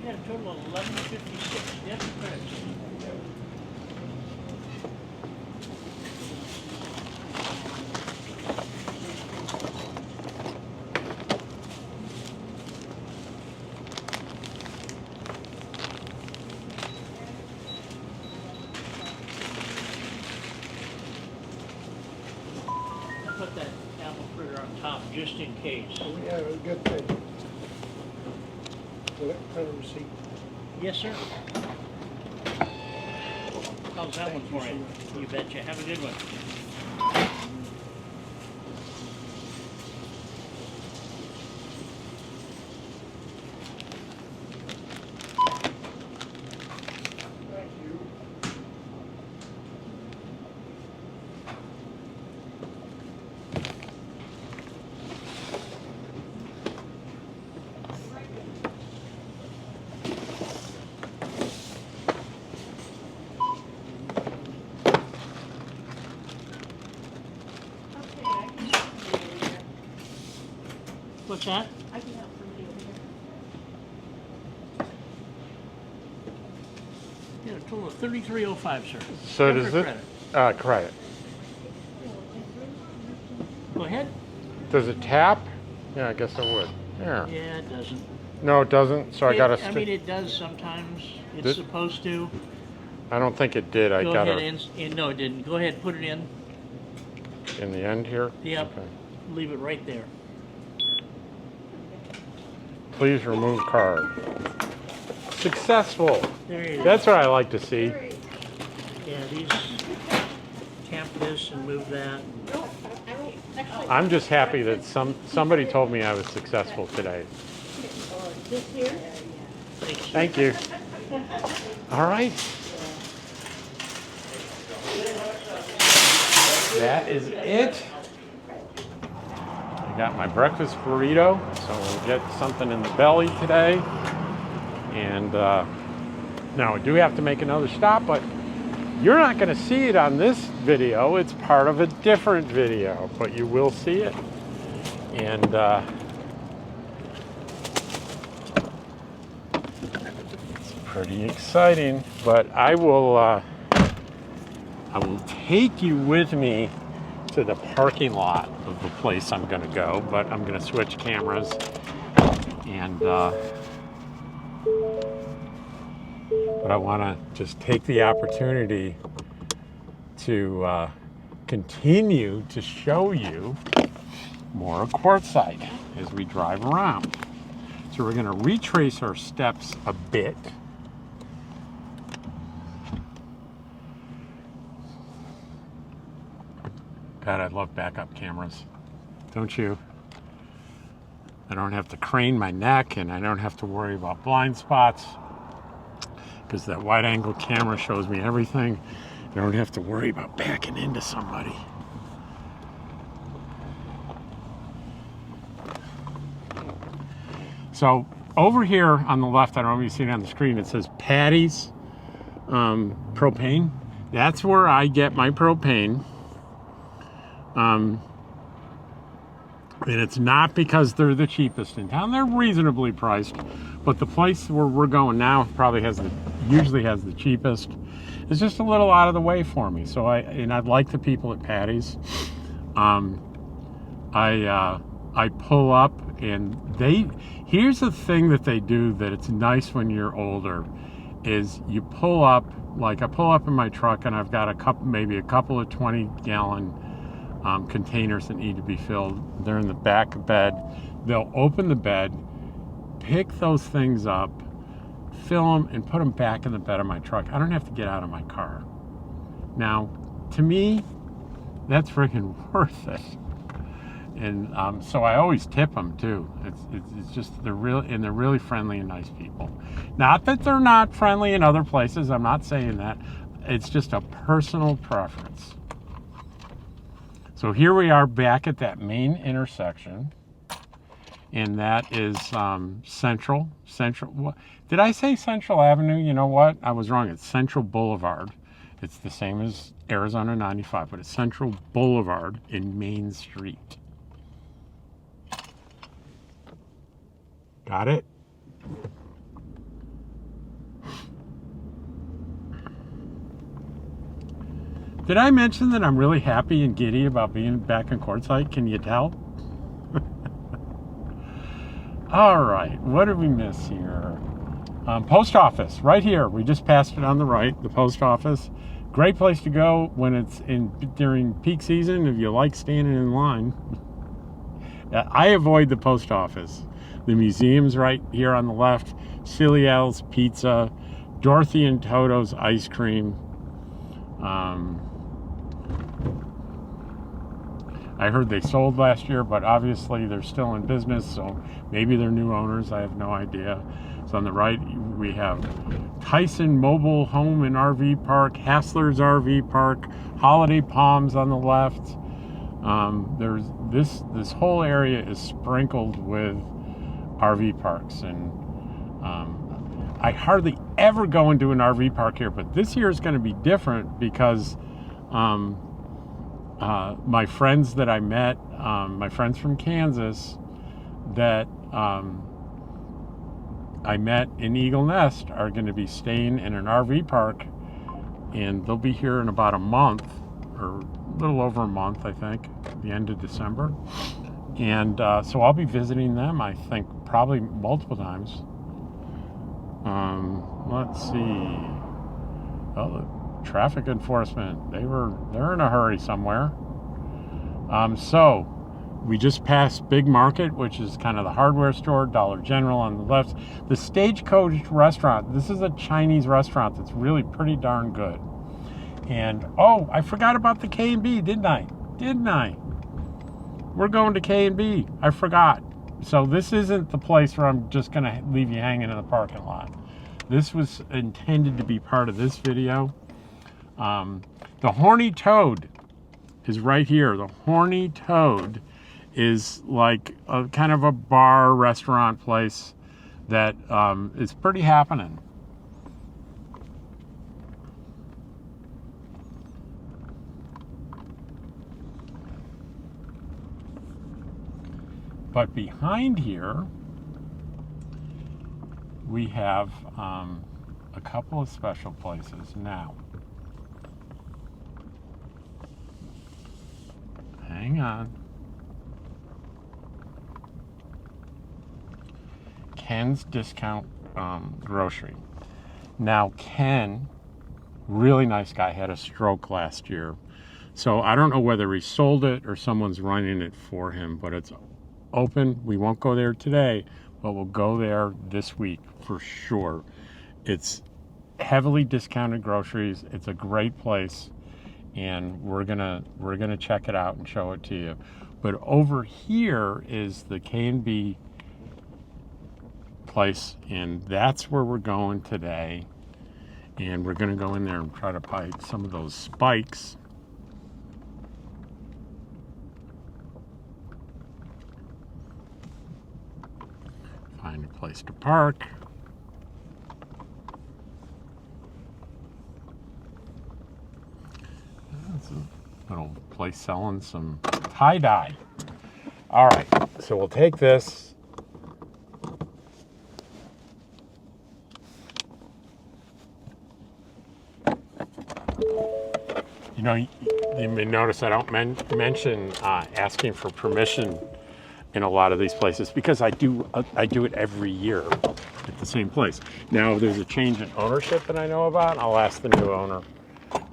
A total of 1156 debit credits. I put that apple fritter on top just in case. Yeah, it was a good thing. Credit receipt. Yes, sir. How's that one for you? You betcha. Have a good one. What's that? I can help somebody over here. Yeah, a total of 3305, sir. So Debit does or it? credit? Credit. Go ahead. Does it tap? Yeah, I guess it would. Yeah. Yeah, it doesn't. No, it doesn't. So I got to. I mean, it does sometimes. It's Did- supposed to. I don't think it did. I Go got ahead to and no, it didn't. Go ahead, put it in. in the end here. Yep. Okay. Leave it right there. Please remove card. Successful. There you go. That's what I like to see. Yeah, these. Tap this and move that. I'm just happy that somebody told me I was successful today. This here? Thank you. All right. That is it. I got my breakfast burrito, so we'll get something in the belly today. And Now, I do have to make another stop, but you're not going to see it on this video. It's part of a different video, but you will see it. And it's pretty exciting. But I will take you with me to the parking lot of the place I'm going to go. But I'm going to switch cameras, and but I want to just take the opportunity to continue to show you more of Quartzsite as we drive around. So we're going to retrace our steps a bit. God, I love backup cameras. Don't you? I don't have to crane my neck, and I don't have to worry about blind spots, because that wide angle camera shows me everything. I don't have to worry about backing into somebody. So over here on the left, I don't know if you see it on the screen, it says Patty's propane. That's where I get my propane. And it's not because they're the cheapest in town. They're reasonably priced, but the place where we're going now probably usually has the cheapest. It's just a little out of the way for me. So I like the people at Patty's. I pull up, and here's the thing that they do that it's nice when you're older, is you pull up, like I pull up in my truck and I've got maybe a couple of 20-gallon containers that need to be filled. They're in the back of bed. They'll open the bed, pick those things up, fill them, and put them back in the bed of my truck. I don't have to get out of my car. Now, to me, that's freaking worth it. And so I always tip them too. It's just they're really friendly and nice people. Not that they're not friendly in other places. I'm not saying that. It's just a personal preference. So here we are back at that main intersection, and that is Central. Did I say Central Avenue? You know what? I was wrong. It's Central Boulevard. It's the same as Arizona 95, but it's Central Boulevard in Main Street. Got it? Did I mention that I'm really happy and giddy about being back in Quartzsite? Can you tell? All right, what did we miss here? Post office, right here. We just passed it on the right, the post office. Great place to go when it's during peak season if you like standing in line. I avoid the post office. The museum's right here on the left. Silly Al's Pizza, Dorothy and Toto's ice cream. I heard they sold last year, but obviously they're still in business, so maybe they're new owners. I have no idea. So on the right, we have Tyson Mobile Home and RV Park, Hassler's RV Park, Holiday Palms on the left. There's this whole area is sprinkled with RV parks, and I hardly ever go into an RV park here, but this year is going to be different because my friends that I met, my friends from Kansas that I met in Eagle Nest are going to be staying in an RV park, and they'll be here in about a month, or a little over a month, I think, the end of December. And so I'll be visiting them, I think, probably multiple times. Let's see. Oh, traffic enforcement. They're in a hurry somewhere. So we just passed Big Market, which is kind of the hardware store, Dollar General on the left. The Stagecoach restaurant. This is a Chinese restaurant that's really pretty darn good. And oh, I forgot about the K&B, didn't I? We're going to K&B. I forgot. So this isn't the place where I'm just going to leave you hanging in the parking lot. This was intended to be part of this video. The Horny Toad is right here. The Horny Toad is like a kind of a bar restaurant place that is pretty happening. But behind here, we have a couple of special places now. Hang on. Ken's Discount Grocery. Now, Ken, really nice guy, had a stroke last year. So I don't know whether he sold it or someone's running it for him, but it's open. We won't go there today, but we'll go there this week for sure. It's heavily discounted groceries. It's a great place, and we're gonna check it out and show it to you. But over here is the K&B place, and that's where we're going today. And we're gonna go in there and try to buy some of those spikes. Find a place to park. That's a little place selling some tie-dye. All right, so we'll take this. You know, you may notice I don't mention asking for permission in a lot of these places because I do it every year at the same place. Now, if there's a change in ownership that I know about, I'll ask the new owner.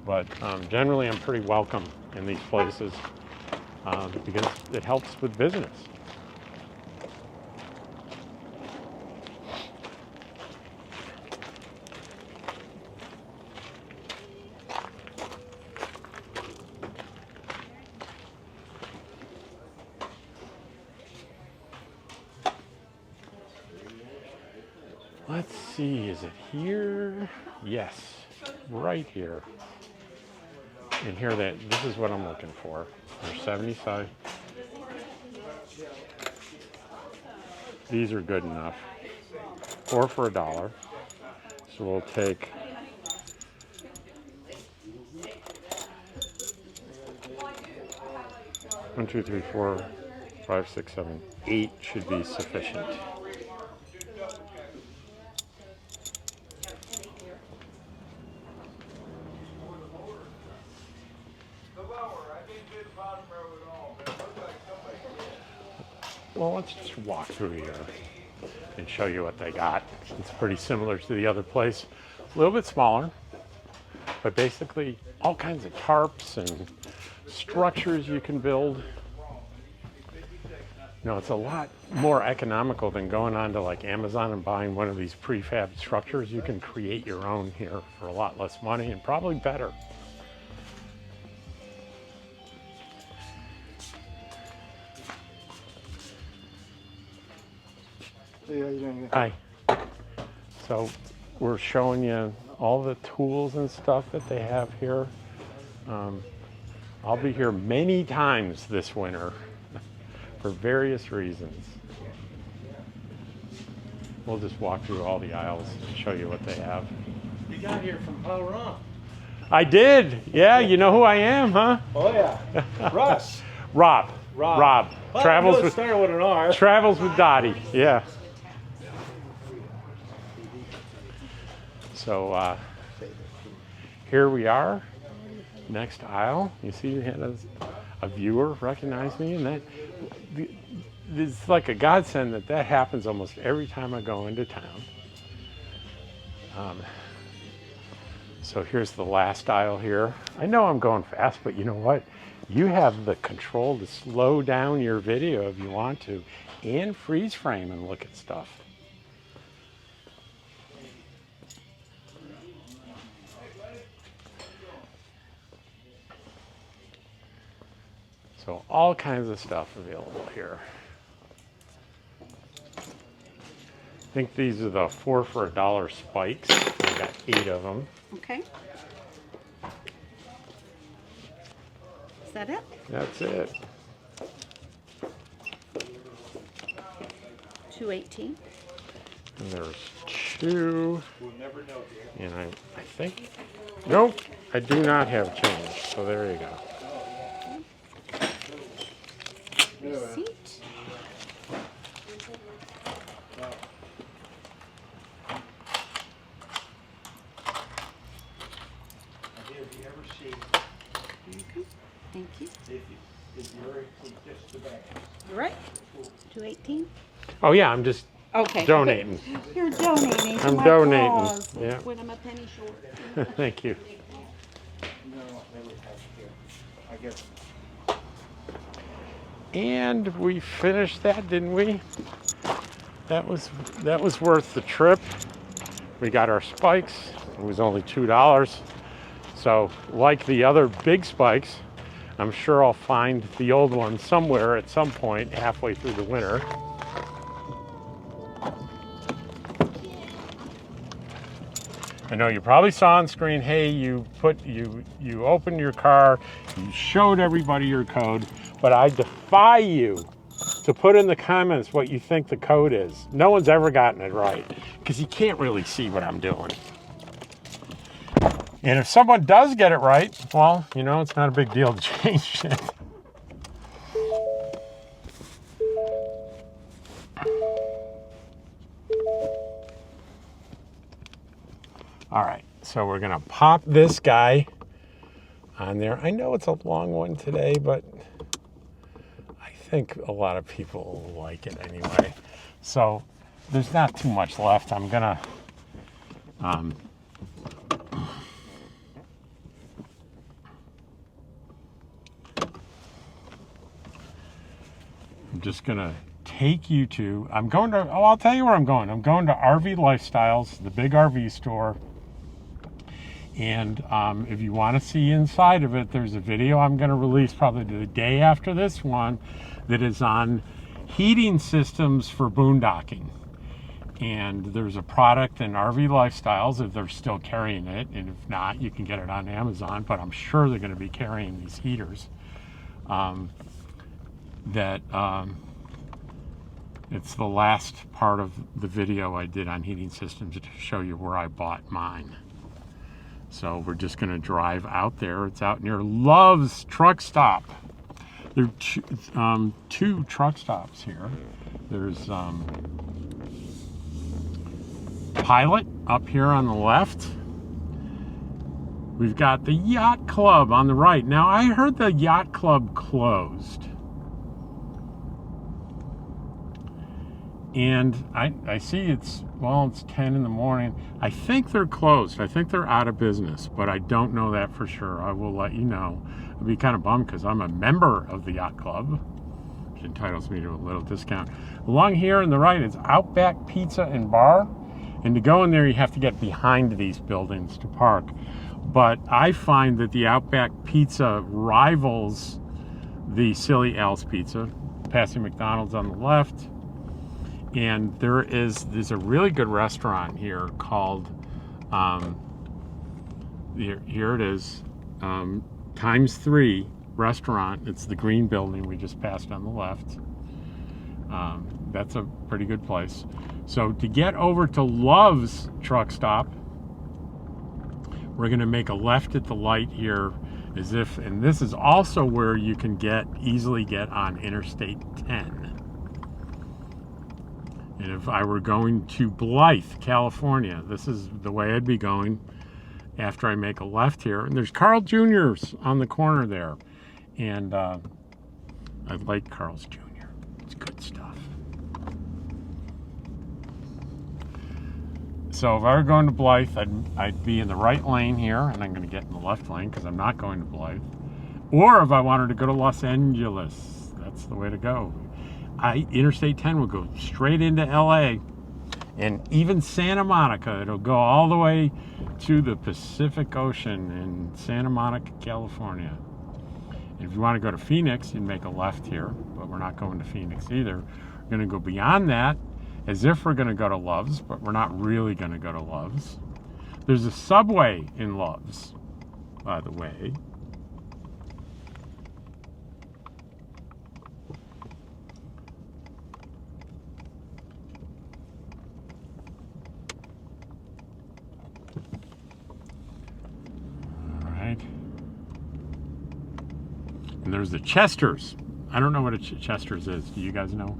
But generally, I'm pretty welcome in these places because it helps with business. Let's see, is it here? Yes, right here. And here, this is what I'm looking for. They're 75. These are good enough. 4 for $1. So we'll take one, two, three, 4, 5, 6, 7, 8 should be sufficient. Well, let's just walk through here and show you what they got. It's pretty similar to the other place. A little bit smaller, but basically all kinds of tarps and structures you can build. You know, it's a lot more economical than going on to like Amazon and buying one of these prefab structures. You can create your own here for a lot less money and probably better. Hey, how you doing? Hi. So we're showing you all the tools and stuff that they have here. I'll be here many times this winter for various reasons. We'll just walk through all the aisles and show you what they have. You got here from Power On. I did. Yeah, you know who I am, huh? Oh yeah, Russ. Rob. Well, Travels with start with an R. Travels with Dottie. Yeah. So here we are, next aisle. You see, you had a viewer recognize me, and that it's like a godsend that happens almost every time I go into town. So here's the last aisle here. I know I'm going fast, but you know what? You have the control to slow down your video if you want to, and freeze frame and look at stuff. So all kinds of stuff available here. I think these are the 4 for $1 spikes. I got 8 of them. Okay. Is that it? That's it. $2.18. And there's 2. And I think, nope, I do not have change. So there you go. Receipt. Thank you. If you're just the bag. All right. 218. Oh yeah, I'm just Okay. donating. You're donating. I'm to my donating. cause. Yeah. When I'm a penny short. Thank you. I guess. And we finished that, didn't we? That was worth the trip. We got our spikes. It was only $2. So, like the other big spikes, I'm sure I'll find the old ones somewhere at some point halfway through the winter. I know you probably saw on screen, hey, you opened your car, you showed everybody your code, but I defy you to put in the comments what you think the code is. No one's ever gotten it right, because you can't really see what I'm doing. And if someone does get it right, well, you know, it's not a big deal to change it. All right, so we're gonna pop this guy on there. I know it's a long one today, but I think a lot of people will like it anyway. So there's not too much left. I'm gonna I'm just gonna take you to, I'll tell you where I'm going. I'm going to RV Lifestyles, the big RV store. And if you want to see inside of it, there's a video I'm going to release probably the day after this one that is on heating systems for boondocking. And there's a product in RV Lifestyles, if they're still carrying it, and if not, you can get it on Amazon, but I'm sure they're going to be carrying these heaters. It's the last part of the video I did on heating systems to show you where I bought mine. So we're just going to drive out there. It's out near Love's Truck Stop. There are two truck stops here. There's Pilot up here on the left. We've got the Yacht Club on the right. Now, I heard the Yacht Club closed. And I see it's 10 in the morning. I think they're closed. I think they're out of business, but I don't know that for sure. I will let you know. I'll be kind of bummed because I'm a member of the Yacht Club, which entitles me to a little discount. Along here on the right is Outback Pizza and Bar. And to go in there, you have to get behind these buildings to park. But I find that the Outback Pizza rivals the Silly Al's Pizza, passing McDonald's on the left. And there's a really good restaurant here called, here it is, Times 3 restaurant. It's the green building we just passed on the left. That's a pretty good place. So to get over to Love's Truck Stop, we're going to make a left at the light here, and this is also where you can easily get on Interstate 10. And if I were going to Blythe, California, this is the way I'd be going after I make a left here. And there's Carl Jr.'s on the corner there. And I like Carl's Jr. It's good stuff. So if I were going to Blythe, I'd be in the right lane here, and I'm going to get in the left lane because I'm not going to Blythe. Or if I wanted to go to Los Angeles, that's the way to go. Interstate 10 will go straight into LA, and even Santa Monica. It'll go all the way to the Pacific Ocean in Santa Monica, California. And if you want to go to Phoenix, you make a left here, but we're not going to Phoenix either. We're going to go beyond that as if we're going to go to Love's, but we're not really going to go to Love's. There's a Subway in Love's, by the way. And there's the Chester's. I don't know what a Chester's is. Do you guys know?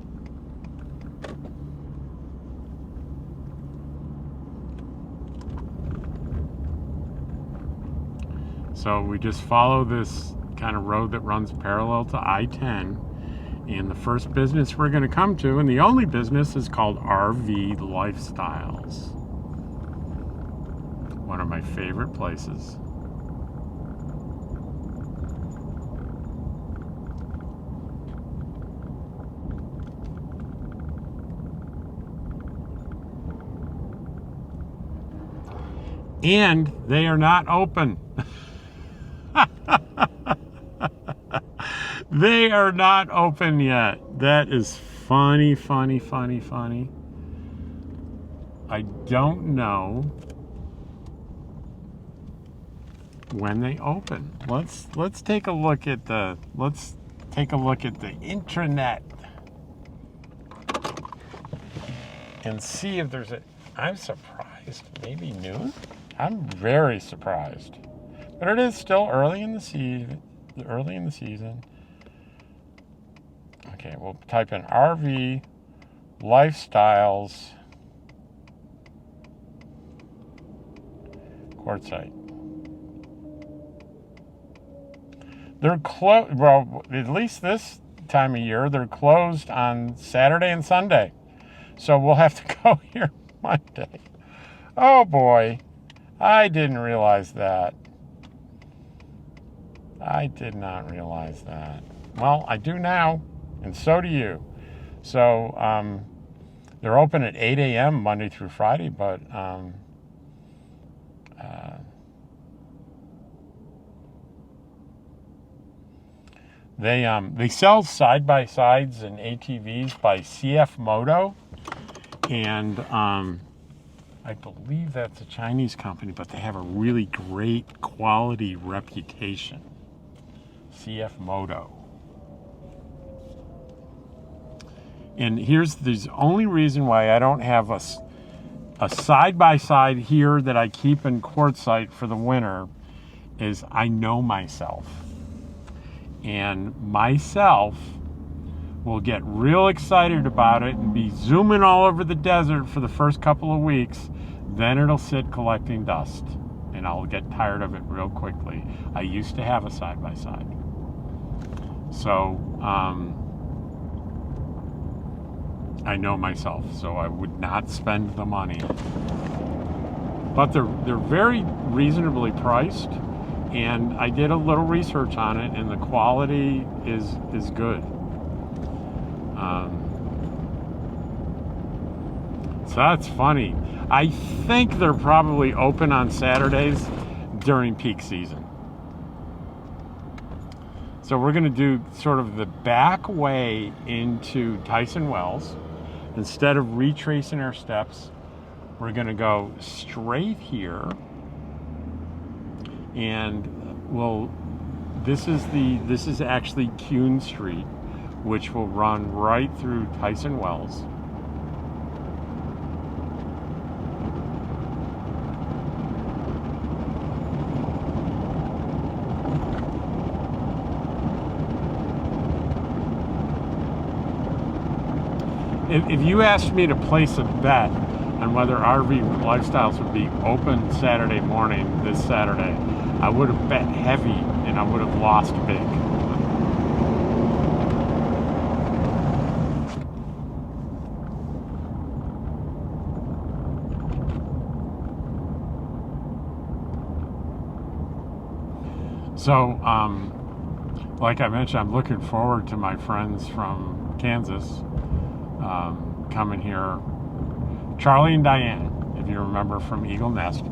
So we just follow this kind of road that runs parallel to I-10. And the first business we're going to come to, and the only business, is called RV Lifestyles. One of my favorite places. And they are not open. They are not open yet. That is funny, funny, funny, funny. I don't know when they open. Let's take a look at the intranet and see if there's a. I'm surprised. Maybe noon? I'm very surprised. But it is still early in the season. Okay, we'll type in RV Lifestyles Quartzsite. They're closed. Well, at least this time of year, they're closed on Saturday and Sunday. So we'll have to go here Monday. Oh boy, I didn't realize that. I did not realize that. Well, I do now, and so do you. So they're open at 8 a.m. Monday through Friday, but they sell side-by-sides and ATVs by CF Moto, and I believe that's a Chinese company, but they have a really great quality reputation. CF Moto. And here's the only reason why I don't have a side-by-side here that I keep in Quartzsite for the winter is I know myself. And myself will get real excited about it and be zooming all over the desert for the first couple of weeks. Then it'll sit collecting dust, and I'll get tired of it real quickly. I used to have a side-by-side. So, I know myself, so I would not spend the money. But they're very reasonably priced, and I did a little research on it, and the quality is good. So that's funny. I think they're probably open on Saturdays during peak season. So we're going to do sort of the back way into Tyson Wells. Instead of retracing our steps, we're going to go straight here. And this is actually Kuhn Street, which will run right through Tyson Wells. If you asked me to place a bet on whether RV Lifestyles would be open Saturday morning this Saturday, I would have bet heavy and I would have lost big. So, like I mentioned, I'm looking forward to my friends from Kansas coming here. Charlie and Diane, if you remember from Eagle Nest.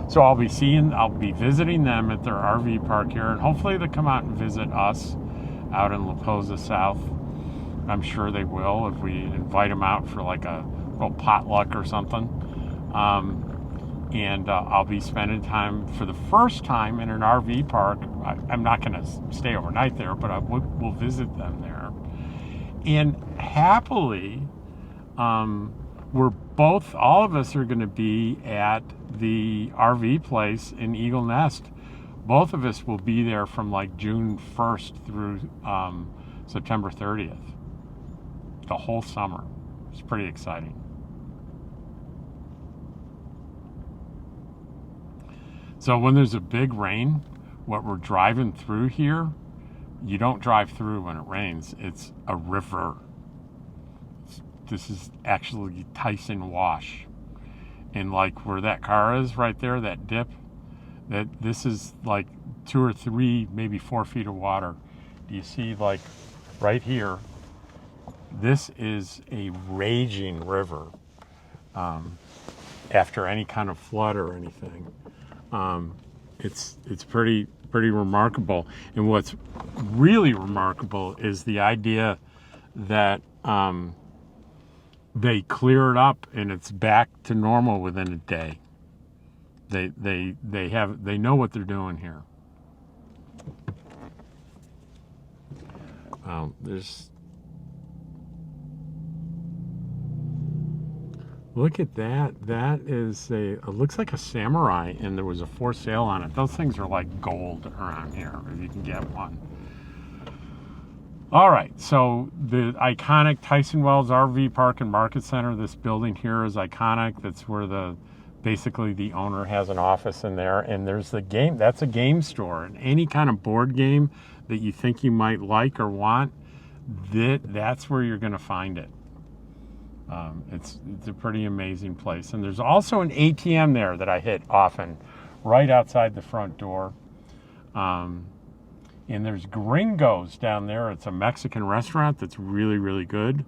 So I'll be visiting them at their RV park here, and hopefully they'll come out and visit us out in La Posa South. I'm sure they will if we invite them out for like a little potluck or something. And I'll be spending time for the first time in an RV park. I'm not going to stay overnight there, but we'll visit them there. And happily, all of us are going to be at the RV place in Eagle Nest. Both of us will be there from like June 1st through September 30th. The whole summer. It's pretty exciting. So when there's a big rain, what we're driving through here you don't drive through when it rains. It's a river. This is actually Tyson Wash. And like where that car is right there, that dip, this is like 2 or 3, maybe 4 feet of water. Do you see like right here? This is a raging river after any kind of flood or anything. It's pretty remarkable. And what's really remarkable is the idea that they clear it up and it's back to normal within a day. They know what they're doing here. Look at that. That is it looks like a samurai, and there was a for sale on it. Those things are like gold around here, if you can get one. All right, so the iconic Tyson Wells RV Park and Market Center, this building here is iconic. That's where basically the owner has an office in there, and there's the game, that's a game store. And any kind of board game that you think you might like or want, that's where you're gonna find it. It's a pretty amazing place. And there's also an ATM there that I hit often, right outside the front door. And there's Gringos down there. It's a Mexican restaurant that's really, really good.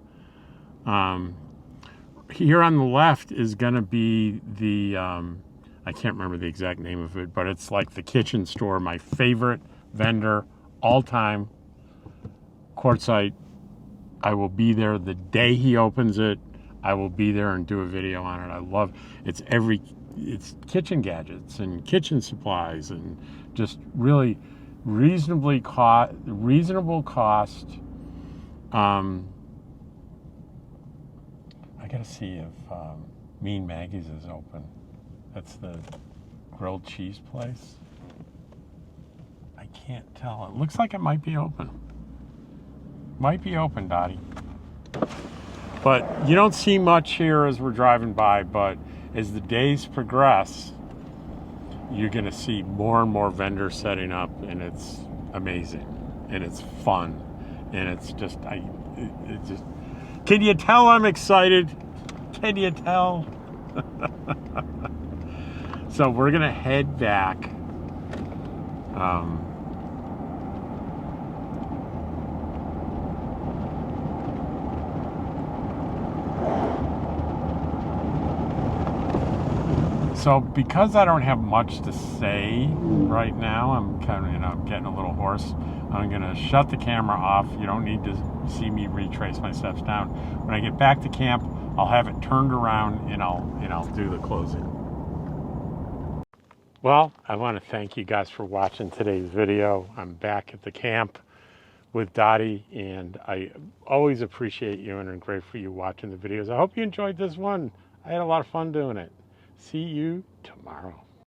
Here on the left is going to be the, I can't remember the exact name of it, but it's like the kitchen store, my favorite vendor all time, Quartzsite. I will be there the day he opens it. I will be there and do a video on it. I love it's kitchen gadgets and kitchen supplies and just really reasonable cost. I gotta see if Mean Maggie's is open. That's the grilled cheese place. I can't tell. It looks like it might be open. Might be open, Dottie. But you don't see much here as we're driving by, but as the days progress, you're gonna see more and more vendors setting up, and it's amazing, and it's fun, and it's just, can you tell I'm excited? Can you tell? So we're gonna head back. So because I don't have much to say right now, I'm kind of, getting a little hoarse. I'm gonna shut the camera off. You don't need to see me retrace my steps down. When I get back to camp, I'll have it turned around and I'll do the closing. Well, I want to thank you guys for watching today's video. I'm back at the camp with Dottie, and I always appreciate you and I'm grateful for you watching the videos. I hope you enjoyed this one. I had a lot of fun doing it. See you tomorrow.